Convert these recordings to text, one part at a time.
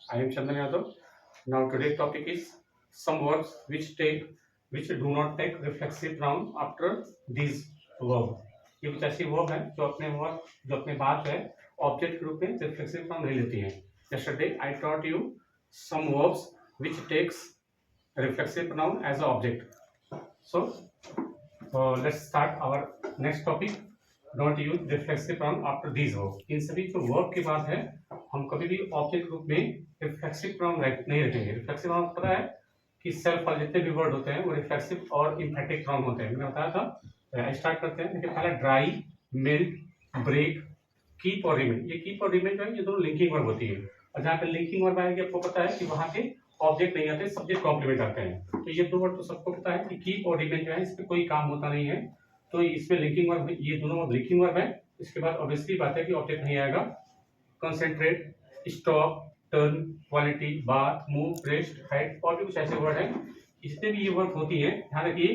I am Chandan Yadav. Now today's topic is some verbs which do not take reflexive noun after these verb. ये कुछ ऐसी verb है जो अपने बाद है ऑब्जेक्ट के रूप में रिफ्लेक्सिव नाउन नहीं लेती हैं. Yesterday I taught you some verbs which takes reflexive noun as an object. So let's start our next topic. Don't use reflexive pronoun after these verb. इन सभी जो वर्ब के बाद है हम कभी भी ऑब्जेक्ट रूप में रिफ्लेक्सिव प्रोनाउन नहीं रखेंगे. रिफ्लेक्सिव प्रोनाउन पता है कि सेल्फ वाले जितने भी वर्ड होते हैं वो रिफ्लेक्सिव और इम्फेटिक प्रोनाउन होते हैं. मैंने बताया था. स्टार्ट करते हैं. देखिए पहला ड्राई, मिल्क, ब्रेक, कीप और रिमेन. ये कीप और रिमेन जो है ये दोनों लिंकिंग वर्ब होती है. और जहाँ पे लिंकिंग वर्ब आएगी आपको पता है कि वहाँ पे ऑब्जेक्ट नहीं आते, सब्जेक्ट कॉम्प्लीमेंट आते हैं. तो ये दो वर्ड तो सबको पता है कि कीप और रिमेन जो है इस पर कोई काम होता नहीं है. तो इसमें लिंकिंग वर्ब, ये दोनों वर्ब लिंकिंग वर्ब है. इसके बाद ऑब्वियसली बात है कि ऑब्जेक्ट नहीं आएगा. Concentrate, stop, turn, quality, bath, move, rest, height और भी कुछ ऐसे वर्ड हैं. जितने भी ये वर्ब होती हैं ध्यान रखिए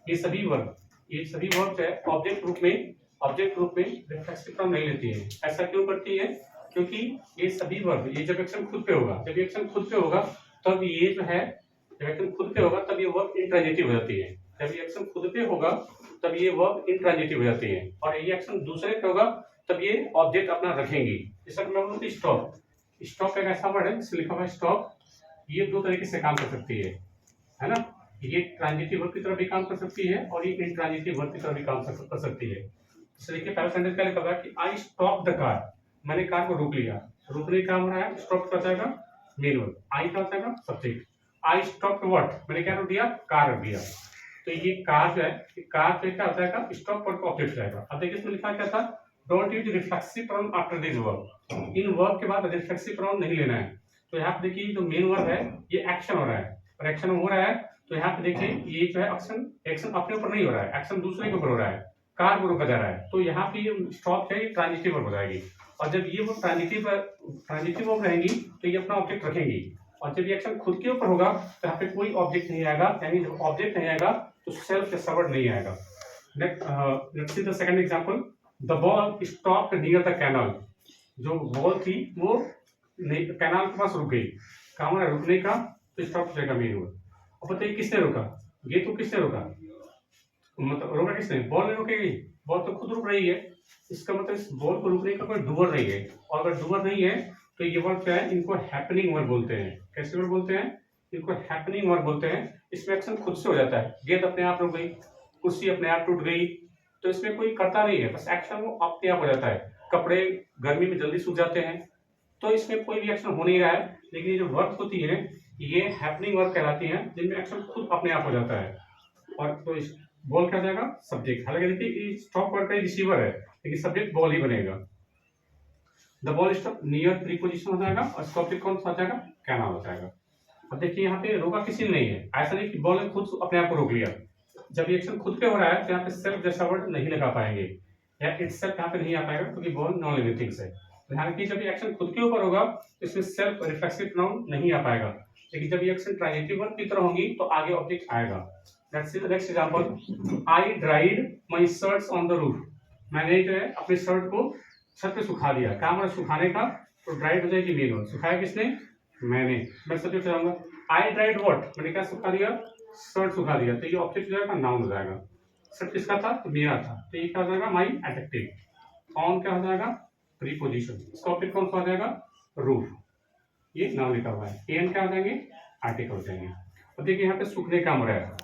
ये सभी वर्ब जो है ऑब्जेक्ट रूप में रिफ्लेक्सिव प्रोनाउन नहीं लेती है. ऐसा क्यों करती है? क्योंकि ये सभी वर्ब ये जब एक्शन खुद पे होगा तब ये जो है जब एक्शन खुद पे होगा तब ये वर्ब इंट्रांजिटिव हो जाती है. जब ये एक्शन खुद पे होगा तब ये वर्ब इंट्रांजिटिव हो जाती है. और ये एक्शन दूसरे पे होगा तब ये ऑब्जेक्ट अपना रखेंगी. जैसा कि मैं बोलूँ स्टॉप. स्टॉप एक ऐसा वर्ड है जिसमें लिखा हुआ है स्टॉप. ये दो तरीके से काम कर सकती है ना. ये ट्रांजिटिव वर्ब की तरह भी काम कर सकती है और ये इंट्रांजिटिव वर्ब की तरह भी काम कर सकती है. जैसे देखिए पहला सेंटेंस क्या लिखा हुआ है कि आई स्टॉप द कार. मैंने कार को रोक लिया. रोकने का काम हो रहा है. स्टॉप क्या जाएगा? Main verb. आई क्या जाएगा? सब्जेक्ट. I stop what. मैंने क्या रोक दिया? कार रख दिया. तो ये कार जो है कार पे क्या हो जाएगा? स्टॉप वर्ड का ऑब्जेक्ट जाएगा. अब देखिए इसमें लिखा क्या था? Don't use reflexive pronoun after this verb. In verb के बाद रिफ्लेक्सिव प्रोनाउन नहीं लेना है. तो यहाँ पे देखिए जो मेन वर्ब है ये एक्शन हो रहा है और एक्शन हो रहा है. तो यहाँ पे देखिए ये जो है एक्शन अपने ऊपर नहीं हो रहा है, एक्शन दूसरे के ऊपर हो रहा है. कार को रोका जा रहा है. तो यहाँ पे ये स्टॉप है ये ट्रांजिटिव वर्ब हो जाएगी. और जब ये वो ट्रांजिटिव वर्ब रहेंगी तो ये अपना ऑब्जेक्ट रखेंगी. और जब ये एक्शन खुद के ऊपर होगा तो यहाँ पे कोई ऑब्जेक्ट नहीं आएगा. यानी जब ऑब्जेक्ट नहीं आएगा तो सेल्फ जैसा वर्ड नहीं आएगा. Let's see the second example. The ball stopped near the canal. जो बॉल थी वो कैनाल के पास रुक गई. काम है रुकने का तो स्टॉप हो जाएगा मेन वर्ड. अब बताइए किसने रोका? ये तो किसने रोका? मतलब रोका किसने? बॉल ने रोकेगी. बॉल तो खुद रुक रही है. इसका मतलब इस बॉल को रुकने का कोई डूअर नहीं है. और अगर डूअर नहीं है तो ये वर्ड क्या है? इनको हैपनिंग वर्ड बोलते हैं. कैसे वर्ड बोलते हैं? इनको हैपनिंग वर्ड बोलते हैं. इसमें एक्शन खुद से हो जाता है. गेंद अपने आप रुक गई, कुर्सी अपने आप टूट गई. तो इसमें कोई करता नहीं है, बस एक्शन वो अपने आप हो जाता है. कपड़े गर्मी में जल्दी सूख जाते हैं. तो इसमें कोई भी एक्शन हो नहीं रहा है. लेकिन ये जो वर्ड होती है ये हैपनिंग वर्ड कहलाती हैं जिनमें एक्शन खुद अपने आप हो जाता है. और तो इस बॉल क्या जाएगा? सब्जेक्ट. हालांकि देखिए स्टॉप वर्ड का रिसीवर है लेकिन सब्जेक्ट बॉल ही बनेगा. The ball stop near preposition हो जाएगा और सब्जेक्ट कौन सा हो जाएगा? कैनाल हो जाएगा. अब देखिए यहाँ पे रोका किसी ने नहीं है. ऐसा नहीं कि बॉल ने खुद अपने आप को रोक लिया. जब ये एक्शन खुद पे हो रहा है तो यहाँ पे सेल्फ जैसा वर्ड नहीं लगा पाएंगे या इटसेल्फ यहाँ पे नहीं आ पाएगा क्योंकि बॉल नॉन लिविंग थिंग्स है. ध्यान रखिए जब ये एक्शन खुद के ऊपर होगा तो इसमें सेल्फ रिफ्लेक्सिव प्रोनाउन नहीं आ पाएगा. लेकिन जब ये एक्शन ट्रांजिटिव वर्ब की तरह होंगी तो आगे ऑब्जेक्ट आएगा. Let's see the next example. I dried my shirts on the roof. मैंने जो है अपने शर्ट को छत पे सुखा दिया. काम है सुखाने का. तो ड्राइड हो जाएगी मेन वर्ब. सुखाया किसने? मैंने. मैं सब्जेक्ट जाऊंगा. आई ड्राइड व्हाट. मैंने क्या सुखा दिया? शर्ट सुखा दिया. तो ये ऑब्जेक्ट जो है नाउन हो जाएगा. शर्ट किसका था? तो मेरा था. तो ये क्या हो जाएगा? माई एडजेक्टिव. ऑन क्या हो जाएगा? प्रीपोजिशन. इसका ऑब्जेक्ट कौन सा हो जाएगा? रूफ. ये नाउन लिखा हुआ है. एन क्या हो जाएंगे? आर्टिकल हो जाएंगे. अब देखिए यहाँ पे सूखने का हो रहा है.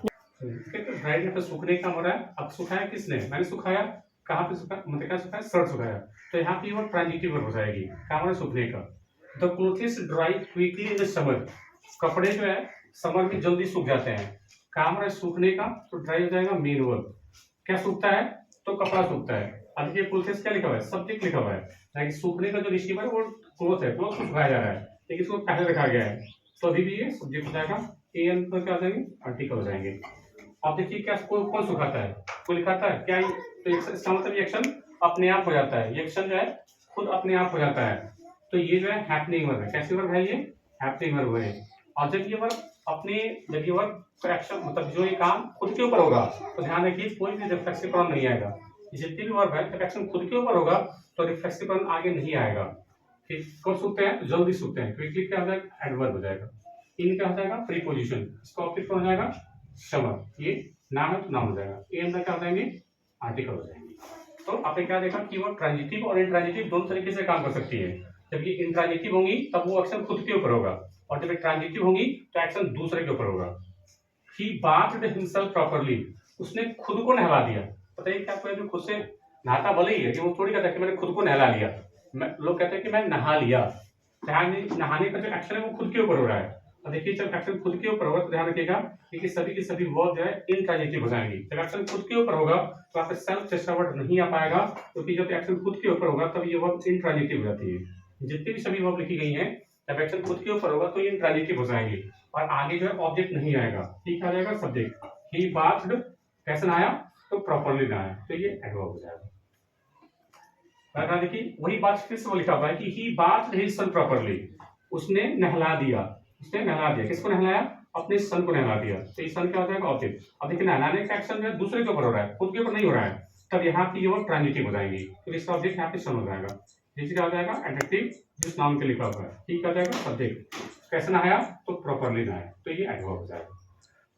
तो ड्राइड यहाँ पे सूखने का हो रहा है. अब सुखाया किसने? मैंने सुखाया. कहाँ पे सुखाया? मतलब क्या सुखाया? शर्ट सुखाया. तो यहाँ पे वो ट्रांजिटिव वर्ब हो जाएगी. क्या हो रहा है? सूखने का. The clothes dry quickly in the summer. कपड़े जो है समर में जल्दी सूख जाते हैं. काम है सूखने का तो ड्राई हो जाएगा मेन वर्ब. क्या सूखता है? तो कपड़ा सूखता है. अब ये क्लोथ्स क्या लिखा हुआ है? सब्जेक्ट लिखा हुआ है. लेकिन सूखने का जो रिसीवर है वो क्लोथ है. क्लोथ सुखाया जा रहा है लेकिन इसको पहले रखा गया है. तो अभी भी ये सब्जेक्ट हो जाएगा. एन पर क्या हो जाएंगे? आर्टिकल हो जाएंगे. अब देखिए क्या कौन सुखाता है? कोई लिखाता है क्या? तो इसका मतलब ये एक्शन अपने आप हो जाता है. ये एक्शन जो है खुद अपने आप हो जाता है. तो ये जो है हैपनिंग वर्ब है. कैसी वर्ब है? ये हैपनिंग वर्ब है. और जब ये वर्ब एक्शन मतलब जो ये काम खुद के ऊपर होगा तो ध्यान रखिए कोई भी रिफ्लेक्सिव प्रोनाउन नहीं आएगा. जितनी भी वर्ब है जब एक्शन खुद के ऊपर होगा तो रिफ्लेक्सिव प्रोनाउन आगे नहीं आएगा. कि कब सूखते हैं, जल्दी सूखते हैं, क्विकली क्या हो जाएगा, एडवर्ब हो जाएगा। इन क्या हो जाएगा, प्रीपोजिशन, इसका ऑब्जेक्ट कौन हो जाएगा, समर, ये नाम है तो नाम हो जाएगा। ए अंदर क्या हो जाएंगे, आर्टिकल हो जाएंगे। तो आपने क्या देखा कि वो ट्रांजिटिव और इंट्रांजिटिव दोनों तरीके से काम कर सकती है। जब ये इंट्रांजिटिव होंगी तब वो एक्शन खुद के ऊपर होगा, और जब ये ट्रांजिटिव होंगी तो एक्शन दूसरे के ऊपर होगा। ही bathed himself properly, उसने खुद को नहला दिया। पता है क्या, आपको जो खुद से नहाता भले ही है कि वो थोड़ी कहता है कि मैंने खुद को नहला लिया, लोग कहते हैं कि मैं नहा लिया। नहाने का जो एक्शन है वो खुद के ऊपर हो रहा है। और देखिए जब एक्शन खुद के ऊपर होगा तो ध्यान रखिएगा कि सभी के सभी वर्ब जो है इंट्रांजिटिव हो जाएंगे। जब एक्शन खुद के ऊपर होगा तो आपका सेल्फ चेष्टा वर्ड नहीं आ पाएगा, क्योंकि जब एक्शन खुद के ऊपर होगा तब ये वर्ब इंट्रांजिटिव हो जाती है। जितनी भी सभी वर्ब लिखी गई हैं जब एक्शन खुद के ऊपर होगा तो ये इंट्रांजिटिव हो जाएंगे, और आगे जो है ऑब्जेक्ट नहीं आएगा, ठीक आ जाएगा सब्जेक्ट। ही bathed कैसे नहाया, तो प्रॉपर्ली नहाया, तो ये एडवर्ब हो जाएगा। देखिए वही बात फिर से लिखा हुआ है कि ही bathed his son properly, उसने नहला दिया, उसने नहला दिया, किसको नहलाया, अपने सन को नहला दिया। तो ये सन क्या हो जाएगा, ऑब्जेक्ट। अब देखिए नहलाने का एक्शन जो है दूसरे के ऊपर हो रहा है, खुद के ऊपर नहीं हो रहा है, तब यहाँ पे ये वर्ब ट्रांजिटिव हो जाएंगी, तो इसका ऑब्जेक्ट यहाँ पे सन हो जाएगा। क्या हो जाएगा, एडजेक्टिव जिस नाम के लिखा हुआ है, ठीक आ जाएगा सब्जेक्ट। कैसे नहाया, तो प्रॉपर्ली नहाया, तो ये एडवर्ब हो जाएगा।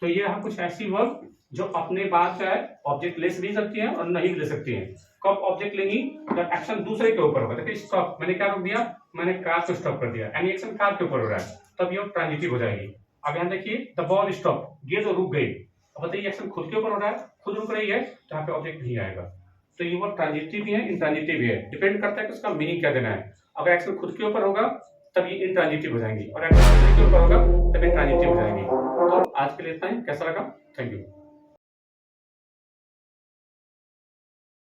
तो ये यहाँ कुछ ऐसी वर्ब जो अपने बाद चाहे ऑब्जेक्ट ले भी सकती है और नहीं भी ले सकती है। कब ऑब्जेक्ट लेंगी, जब एक्शन दूसरे के ऊपर होगा। देखिए स्टॉप, मैंने क्या रोक दिया, मैंने कार को स्टॉप कर दिया, एनी एक्शन कार के ऊपर हो रहा है, तब ये ट्रांजिटिव हो जाएगी। अब यहाँ देखिए द बॉल स्टॉप, गेंद रुक गई। अब बताइए एक्शन खुद के ऊपर हो रहा है, खुद रुक रही है, तो यहाँ पे ऑब्जेक्ट नहीं आएगा। तो ये वर्ब ट्रांजिटिव भी है, इंट्रांजिटिव भी है, डिपेंड करता है कि उसका मीनिंग क्या देना है। अगर एक्शन खुद के ऊपर होगा तब ये इंट्रांजिटिव हो जाएंगी, और एक्शन दूसरे के ऊपर होगा तब इंट्रांजिटिव हो जाएंगी। तो आज के लिए इतना ही, कैसा लगा, थैंक यू।